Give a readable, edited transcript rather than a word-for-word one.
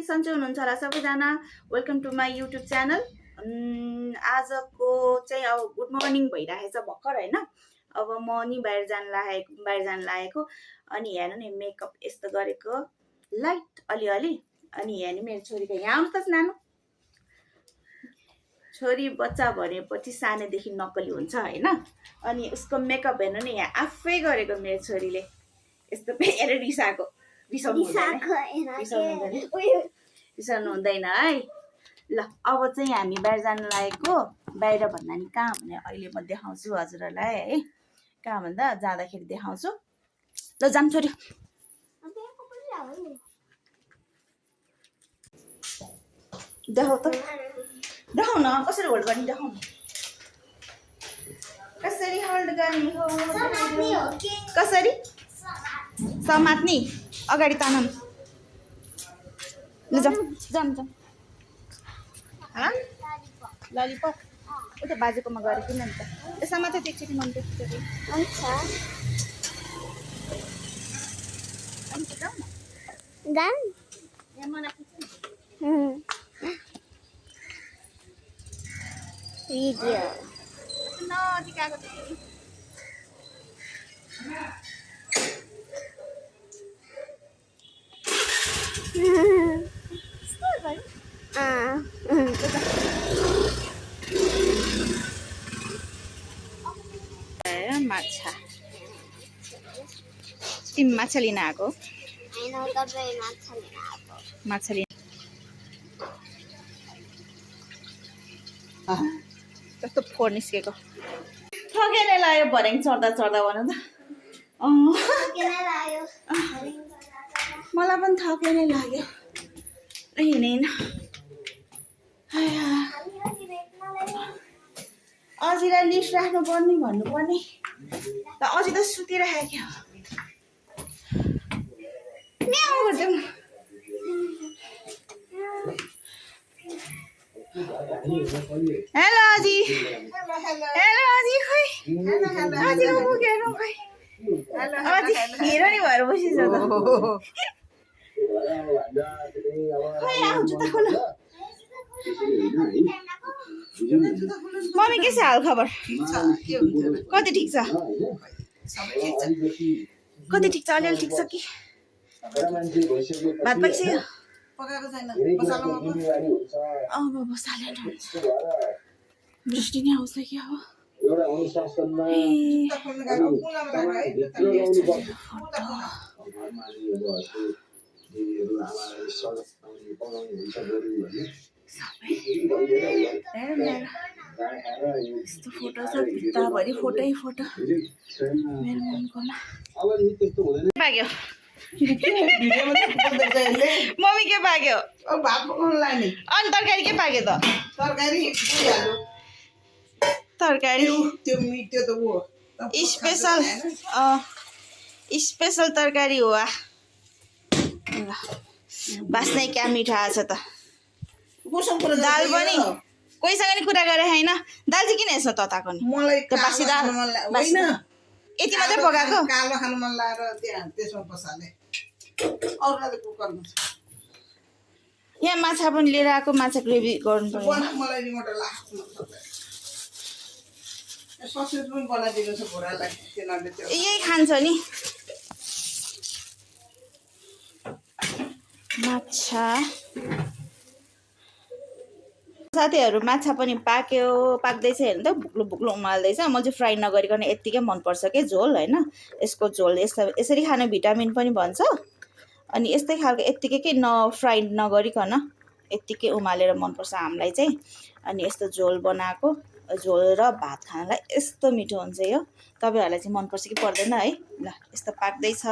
सन्चै हुनुहुन्छ होला सबैजना। Welcome to my YouTube channel. आजको चाहिँ अब गुड मर्निङ भइरहेछ भर्खर होइन। अब म नि बाहिर जान लागेको अनि हेर्नु नि मेकअप यस्तो गरेको लाइट अलिअलि। अनि हेर्नु मेरो छोरीको यहाँ आउनु त नानु। छोरी बच्चा भनेपछि सानैदेखि नक्कली हुन्छ होइन। अनि उसको मेकअप हेर्नु नि यहाँ आफै गरेको मेरो छोरीले। यस्तो फेरि रिसाएको रिसाउनु हुँदैन है। ल अब चाहिँ हामी बाहिर जान लागेको। बाहिर भन्दा नि कहाँ भने अहिले म देखाउँछु हजुरहरूलाई है। कहाँ भन्दा जाँदाखेरि देखाउँछु। ल जाम छोरी। देखाउ त, देखाउ न कसरी होल्ड गर्ने देखाउ न। कसरी होल्ड गर्ने हो, कसरी समात्ने अगाडि तानौँ। ल जाम जाम जाम। ललिपप उता बाजेकोमा गएर किन नि त। यसमा मात्रै एकचोटि मन देखिचोटि माछा तिमी माछा लिन आएको। माछा लिन कस्तो फोहोर निस्केको। थकेर लाग्यो भर्याङ चढ्दा चढ्दा भन त। मलाई पनि थके नै लाग्यो हिँडेन। अझीलाई लिस्ट राख्नु पर्ने भन्नु पर्ने त। अझी त सुतिरहेको हेलो अजी। हेलो अजी खोइ अजी पुगेर खोइ अजी हिरो नि भएर बसिन्छ त। खोइ आउँछु त खोला। मम्मी के छ हाल खबर? कति ठिक छ? कति ठिक छ? अलिअलि ठिक छ कि? भात पाकिसक्यो? पकाएको छैन। अब बसालेर हुन्छ। दृष्टि नै आउँछ कि अब। यस्तो फोटो छ भित्ताभरि फोटै फोटो मेरो मम्मीकोमा। पाक्यो मम्मी के पाक्यो? अनि तरकारी के पाक्यो त? तरकारी स्पेसल तरकारी हो। बास्नै क्या मिठो आएछ त। दाल पनि कोहीसँग नि कुरा गरे होइन। दाल चाहिँ किन यसो तताएको नि? त्यो बासी दाल यति मात्रै पकाएको। कालो खानु मन लागेर त्यहाँ त्यसमा बसाले। यहाँ माछा पनि लिएर आएको। माछा ग्रेभी गर्नु पर्यो। यही खान्छ नि माछा। साथीहरू माछा पनि पाक्दैछ हेर्नु त। भुक्लो भुक्लो उमाल्दैछ। म चाहिँ फ्राई नगरिकन यत्तिकै मनपर्छ के झोल होइन। यसको झोल यसरी खानु भिटामिन पनि भन्छ। अनि यस्तै खालको यत्तिकै के फ्राई नगरिकन यत्तिकै उमालेर मनपर्छ हामीलाई चाहिँ। अनि यस्तो झोल बनाएको। झोल र भात खानलाई यस्तो मिठो हुन्छ यो। तपाईँहरूलाई चाहिँ मनपर्छ कि पर्दैन है? ल यस्तो पाक्दैछ।